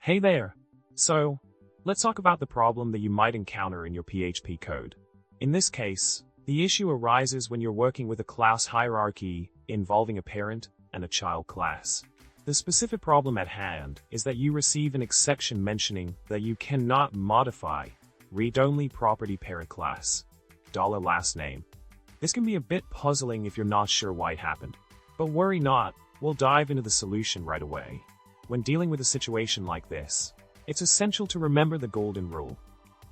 Hey there! So, let's talk about the problem that you might encounter in your PHP code. In this case, the issue arises when you're working with a class hierarchy involving a parent and a child class. The specific problem at hand is that you receive an exception mentioning that you cannot modify read-only property parent class $last name. This can be a bit puzzling if you're not sure why it happened. But worry not, we'll dive into the solution right away. When dealing with a situation like this, it's essential to remember the golden rule.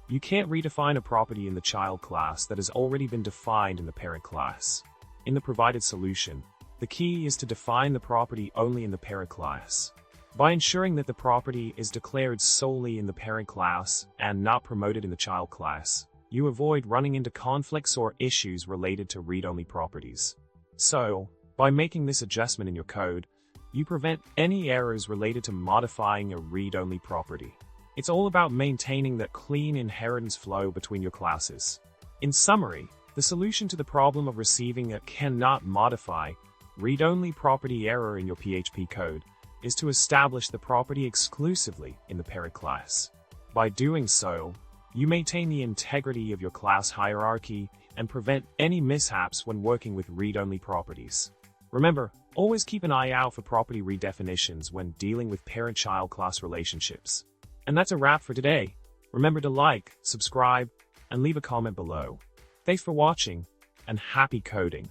You can't redefine a property in the child class that has already been defined in the parent class. In the provided solution, the key is to define the property only in the parent class. By ensuring that the property is declared solely in the parent class and not promoted in the child class, you avoid running into conflicts or issues related to read-only properties. So, by making this adjustment in your code, you prevent any errors related to modifying a read-only property. It's all about maintaining that clean inheritance flow between your classes. In summary, the solution to the problem of receiving a cannot modify read-only property error in your PHP code is to establish the property exclusively in the parent class. By doing so, you maintain the integrity of your class hierarchy and prevent any mishaps when working with read-only properties. Remember, always keep an eye out for property redefinitions when dealing with parent-child class relationships. And that's a wrap for today. Remember to like, subscribe, and leave a comment below. Thanks for watching, and happy coding!